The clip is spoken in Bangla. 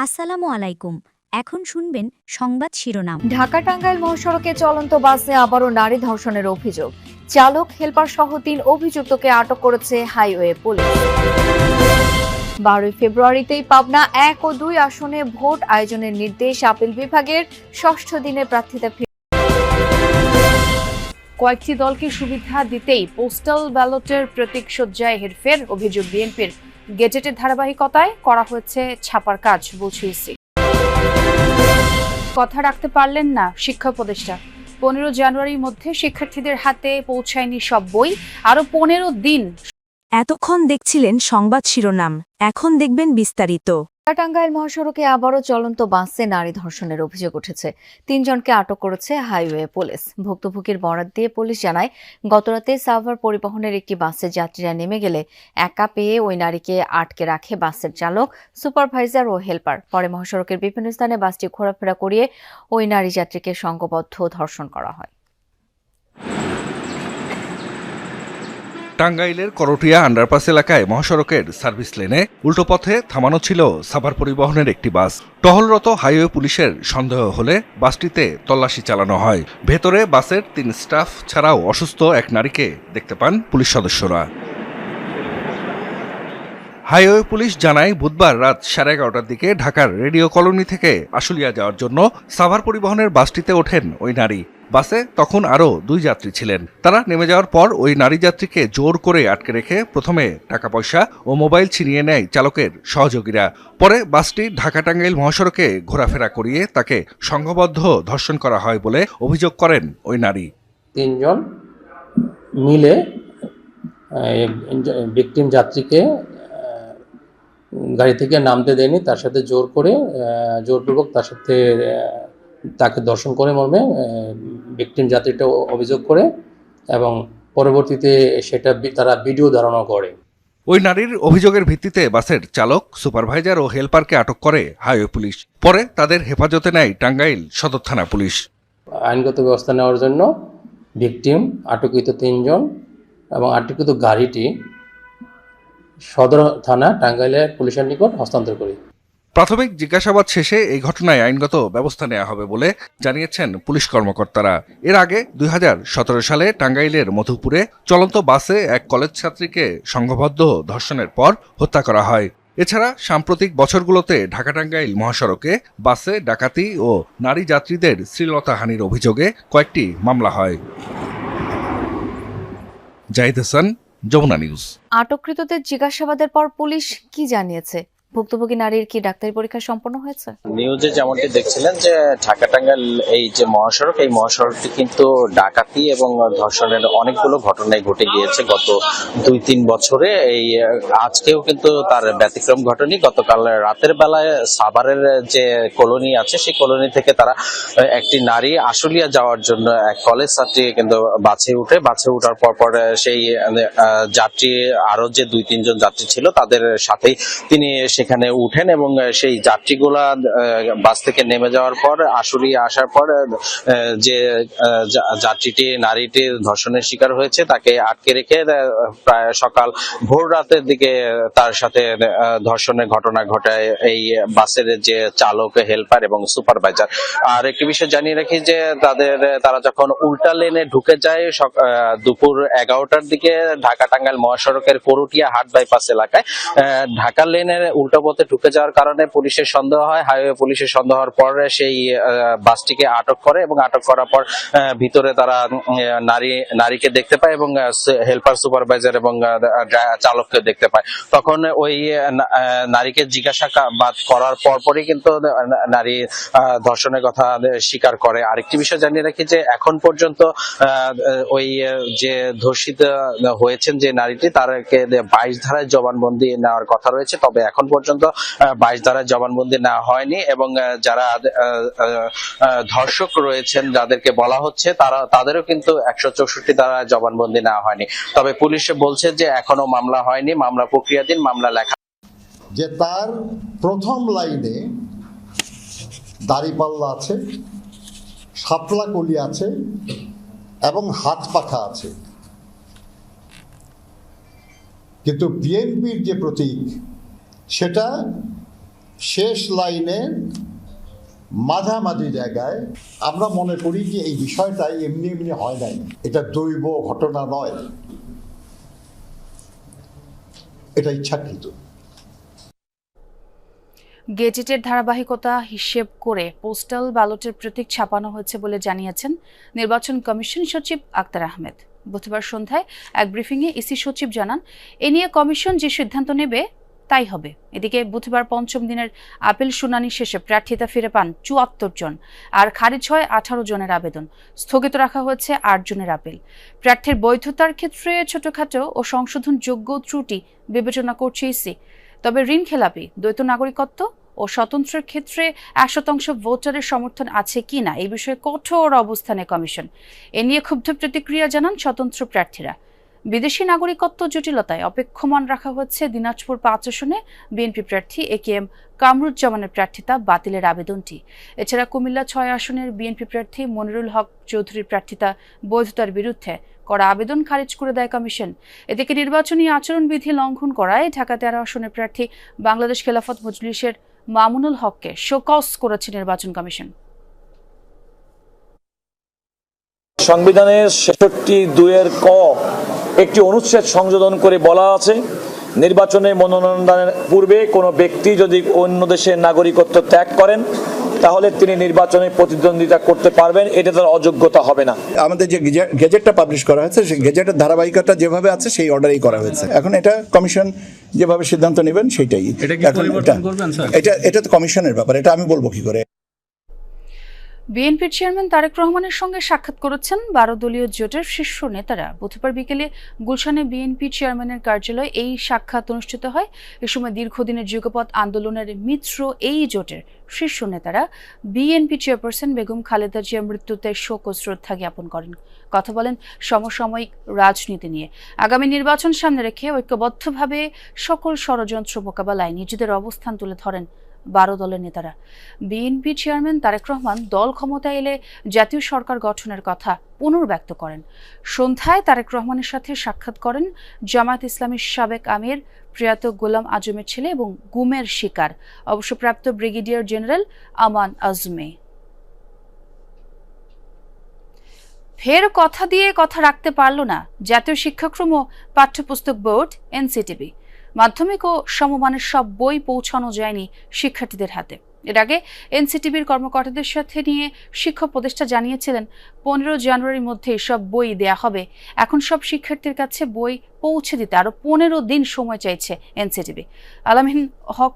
আসসালামু আলাইকুম। এখন শুনবেন সংবাদ শিরোনাম। ঢাকা টাঙ্গাইল মহাসড়কে চলন্ত বাসে আবারও নারী ধর্ষণের অভিযোগ। চালক, হেলপার সহ ৩ অভিযুক্তকে আটক করেছে হাইওয়ে পুলিশ। ১২ ফেব্রুয়ারিতেই পাবনা ১ ও ২ আসনে ভোট আয়োজনের নির্দেশ আপিল বিভাগের। ষষ্ঠ দিনে প্রার্থীতা কয়েকটি দলকে সুবিধা দিতেই পোস্টাল ব্যালটের প্রতীকসজ্জায় হেরফের, অভিযোগ বিএনপির। গেজেটের ধারাবাহিকতায় করা হয়েছে ছাপার কাজ, বলছে ইসি। কথা রাখতে পারলেন না শিক্ষা উপদেষ্টা। ১৫ জানুয়ারির মধ্যে শিক্ষার্থীদের হাতে পৌঁছায়নি সব বই, আরো ১৫ দিন। এতক্ষণ দেখছিলেন সংবাদ শিরোনাম, এখন দেখবেন বিস্তারিত। টাঙ্গাইল মহাসড়কে আবারও চলন্ত বাসে নারী ধর্ষণের অভিযোগ উঠেছে। ৩ জনকে আটক করেছে হাইওয়ে পুলিশ। ভুক্তভোগীর বরাত দিয়ে পুলিশ জানায়, গতরাতে সাভার পরিবহনের একটি বাসে যাত্রীরা নেমে গেলে একা পেয়ে ওই নারীকে আটকে রাখে বাসের চালক, সুপারভাইজার ও হেলপার। পরে মহাসড়কের বিভিন্ন স্থানে বাসটি ঘোরাফেরা করিয়ে ওই নারী যাত্রীকে সংঘবদ্ধ ধর্ষণ করা হয়। টাঙ্গাইলের করটিয়া আন্ডারপাস এলাকায় মহাসড়কের সার্ভিস লেনে উল্টো পথে থামানো ছিল সাভার পরিবহনের একটি বাস। টহলরত হাইওয়ে পুলিশের সন্দেহ হলে বাসটিতে তল্লাশি চালানো হয়। ভেতরে বাসের ৩ স্টাফ ছাড়াও অসুস্থ এক নারীকে দেখতে পান পুলিশ সদস্যরা। হাইওয়ে পুলিশ জানায়, বুধবার রাত 11:30টার দিকে ঢাকার রেডিও কলোনি থেকে আশুলিয়া যাওয়ার জন্য সাভার পরিবহনের বাসটিতে ওঠেন ওই নারী। বাসে তখন আরও 2 যাত্রী ছিলেন। তারা নেমে যাওয়ার পর ওই নারী যাত্রীকে জোর করে আটকে রেখে প্রথমে টাকা পয়সা ও মোবাইল ছিনিয়ে নেয় চালকের সহযোগীরা। পরে বাসটি ঢাকা টাঙ্গাইল মহাসড়কে ঘোরাফেরা করিয়ে তাকে সংঘবদ্ধ ধর্ষণ করা হয় বলে অভিযোগ করেন ওই নারী। 3 জন মিলে ভিকটিম যাত্রীকে গাড়ি থেকে নামতে দেয়নি, তার সাথে জোরপূর্বক তাকে দর্শন করে মর্মে ভিকটিম যাত্রীটা অভিযোগ করে এবং পরবর্তীতে সেটা তারা ভিডিও ধারণ করে। ওই নারীর অভিযোগের ভিত্তিতে বাসের চালক, সুপারভাইজার ও হেলপারকে আটক করে হাইওয়ে পুলিশ। পরে তাদের হেফাজতে নেয় টাঙ্গাইল সদর থানা পুলিশ। আইনগত ব্যবস্থা নেওয়ার জন্য ভিকটিম, আটককৃত 3 জন এবং আটককৃত গাড়িটি সদর থানা টাঙ্গাইলের পুলিশের নিকট হস্তান্তর করি। প্রাথমিক জিজ্ঞাসাবাদ শেষে এই ঘটনায় আইনগত ব্যবস্থা নেওয়া হবে বলে জানিয়েছেন পুলিশ কর্মকর্তারা। এর আগে 2017 সালে টাঙ্গাইলের মধুপুরে চলন্ত বাসে এক কলেজ ছাত্রীকে সংঘবদ্ধ ধর্ষণের পর হত্যা করা হয়। এছাড়া সাম্প্রতিক বছরগুলোতে ঢাকা টাঙ্গাইল মহাসড়কে বাসে ডাকাতি ও নারী যাত্রীদের শ্লীলতাহানির অভিযোগে কয়েকটি মামলা হয়। জাহিদ হাসান, যমুনা নিউজ। আটককৃতদের জিজ্ঞাসাবাদের পর পুলিশ কি জানিয়েছে? ভুক্তভোগী নারীর কি ডাক্তারি পরীক্ষা সম্পন্ন হয়েছে? নিউজে যেমনটি দেখছিলেন যে ঢাকা টাঙ্গাইল এই যে মহাসড়ক, এই মহাসড়কটি কিন্তু ডাকাতি এবং ধর্ষণের অনেকগুলো ঘটনাই ঘটে গিয়েছে গত 2-3 বছরে। এই আজকেও কিন্তু তার ব্যতিক্রম ঘটেনি। গতকাল রাতের বেলায় সাভারের যে কলোনি আছে, সেই কলোনি থেকে তারা একটি নারী আশুলিয়া যাওয়ার জন্য এক কলেজ ছাত্রী কিন্তু বাসে ওঠার পর সেই যাত্রী আরো যে 2-3 জন যাত্রী ছিল তাদের সাথেই তিনি সেখানে উঠেন এবং সেই যাত্রীগুলা বাস থেকে নেমে যাওয়ার পর আশুলিয়া আসার পর যে নারীটি ধর্ষণের শিকার হয়েছে তাকে আটকে রেখে প্রায় সকাল ভোর রাতের দিকে তার সাথে ধর্ষণের ঘটনা ঘটায় এই বাসের যে চালক, হেলপার এবং সুপারভাইজার। আর একটি বিষয় জানিয়ে রাখি যে তারা যখন উল্টা লেনে ঢুকে যায় দুপুর 11টার দিকে ঢাকা টাঙ্গাইল মহাসড়কের করটিয়া হাট বাইপাস এলাকায়, ঢাকা লেনের উল্টো পথে ঢুকে যাওয়ার কারণে পুলিশের সন্দেহ হয়। হাইওয়ে পুলিশের সন্দেহ হওয়ার পর সেই বাসটিকে আটক করে এবং আটক করার পর ভিতরে তারা নারীকে দেখতে পায় এবং হেল্পার, সুপারভাইজার এবং চালককে দেখতে পায়। তখন ওই নারীকে জিজ্ঞাসাবাদ করার পরপরই কিন্তু নারী ধর্ষণের কথা স্বীকার করে। আরেকটি বিষয় জানিয়ে রাখি যে এখন পর্যন্ত ওই যে ধর্ষিত হয়েছেন যে নারীটি, তারকে 22 ধারায় জবানবন্দি নেওয়ার কথা রয়েছে। তবে এখন পর্যন্ত 22 ধারায় জবানবন্দি নেওয়া হয়নি এবং যারা ধর্ষক রয়েছেন যাদেরকে বলা হচ্ছে তাদেরও কিন্তু 164 ধারায় জবানবন্দি নেওয়া হয়নি। তবে পুলিশ বলছে যে এখনো মামলা হয়নি, মামলা প্রক্রিয়াধীন, মামলা লেখা। যে তার প্রথম লাইনে দাড়িপাল্লা আছে, শাপলা কলি আছে এবং হাত পাখা আছে, কিন্তু বিএনপির যে প্রতীক সেটা শেষ লাইনে মাঝামাঝি জায়গায় আমরা মনে করি যে এই বিষয়টা এমনি এমনি হয় নাই, এটা দৈব ঘটনা নয়, এটা ইচ্ছাকৃত। গেজেটের ধারাবাহিকতা হিসেব করে পোস্টাল ব্যালটের প্রতীক ছাপানো হয়েছে বলে জানিয়েছেন নির্বাচন কমিশন সচিব আক্তার আহমেদ। বুধবার সন্ধ্যায় এক ব্রিফিংয়ে ইসি সচিব জানান, এ নিয়ে কমিশন যে সিদ্ধান্ত নেবে তাই হবে। এদিকে বুধবার পঞ্চম দিনের আপিল শুনানি শেষে প্রার্থিতা ফিরে পান ৭৪ জন, আর খারিজ হয় ১৮ জনের আবেদন। স্থগিত রাখা হয়েছে ৮ জনের আপিল। প্রার্থীর বৈধতার ক্ষেত্রে ছোটখাটো ও সংশোধনযোগ্য ত্রুটি বিবেচনা করছে ইসি। তবে ঋণ খেলাপি, দ্বৈত নাগরিকত্ব ও স্বতন্ত্রের ক্ষেত্রে ১০০% ভোটারের সমর্থন আছে কিনা এই বিষয়ে কঠোর অবস্থানে কমিশন। এ নিয়ে ক্ষুব্ধ প্রতিক্রিয়া জানান স্বতন্ত্র প্রার্থীরা। বিদেশি নাগরিকত্ব জটিলতায় অপেক্ষমান রাখা হচ্ছে দিনাজপুর ৫ আসনে বিএনপি প্রার্থী AKM কামরুজ্জামানের প্রার্থিতা বাতিলের আবেদনটি। এছাড়া কুমিল্লা ৬ আসনের বিএনপি প্রার্থী মনিরুল হক চৌধুরীর প্রার্থিতা বৈধতার বিরুদ্ধে করা আবেদন খারিজ করে দেয় কমিশন। এদিকে নির্বাচনী আচরণবিধি লঙ্ঘন করায় ঢাকা ১৩ আসনের প্রার্থী বাংলাদেশ খেলাফত মজলিসের মামুনুল হককে শোকজ করেছে নির্বাচন কমিশন। সংবিধানের ৬৬(২) ক একটি অনুচ্ছেদ সংযোজন করে বলা আছে, নির্বাচনে মনোনয়ন দানের পূর্বে কোনো ব্যক্তি যদি অন্য দেশের নাগরিকত্ব ত্যাগ করেন তাহলে তিনি নির্বাচনে প্রতিদ্বন্দ্বিতা করতে পারবেন, এটা তার অযোগ্যতা হবে না। আমাদের যে গেজেটটা পাবলিশ করা হয়েছে সেই গেজেটের ধারাবাহিকতা যেভাবে আছে সেই অর্ডারেই করা হয়েছে। এখন এটা কমিশন যেভাবে সিদ্ধান্ত নেবেন সেটাই। এটা তো কমিশনের ব্যাপার, এটা আমি বলবো কি করে। বিএনপির চেয়ারম্যান তারেক রহমানের সঙ্গে সাক্ষাৎ করেছেন ১২ দলীয় জোটের শীর্ষ নেতারা। বুধবার বিকেলে গুলশানে বিএনপি চেয়ারম্যানের কার্যালয়ে এই সাক্ষাৎ অনুষ্ঠিত হয়। এ সময় দীর্ঘদিনের যুগপৎ আন্দোলনের মিত্র এই জোটের শীর্ষ নেতারা বিএনপি চেয়ারপারসন বেগম খালেদা জিয়ার মৃত্যুতে শোক ও শ্রদ্ধা জ্ঞাপন করেন। কথা বলেন সমসাময়িক রাজনীতি নিয়ে। আগামী নির্বাচন সামনে রেখে ঐক্যবদ্ধভাবে সকল ষড়যন্ত্র মোকাবেলায় নিজেদের অবস্থান তুলে ধরেন ১২ দলের নেতারা। বিএনপি চেয়ারম্যান তারেক রহমান দল ক্ষমতায় এলে জাতীয় সরকার গঠনের কথা পুনর্ব্যক্ত করেন। সন্ধ্যায় তারেক রহমানের সাথে সাক্ষাৎ করেন জামায়াত ইসলামীর সাবেক আমির প্রয়াত গোলাম আজমের ছেলে এবং গুমের শিকার অবসরপ্রাপ্ত ব্রিগেডিয়ার জেনারেল আমান আজমে। ফের কথা দিয়ে কথা রাখতে পারল না জাতীয় শিক্ষাক্রম ও পাঠ্যপুস্তক বোর্ড এনসিটিবি। মাধ্যমিক ও সমমানের সব বই পৌঁছানো যায়নি শিক্ষার্থীদের হাতে। এর আগে এনসিটিবির কর্মকর্তাদের সাথে নিয়ে শিক্ষা উপদেষ্টা জানিয়েছিলেন ১৫ জানুয়ারির মধ্যে সব বই দেয়া হবে। এখন সব শিক্ষার্থীর কাছে বই পৌঁছে দিতে আরো ১৫ দিন সময় চাইছে এনসিটিবি। আলামিন হক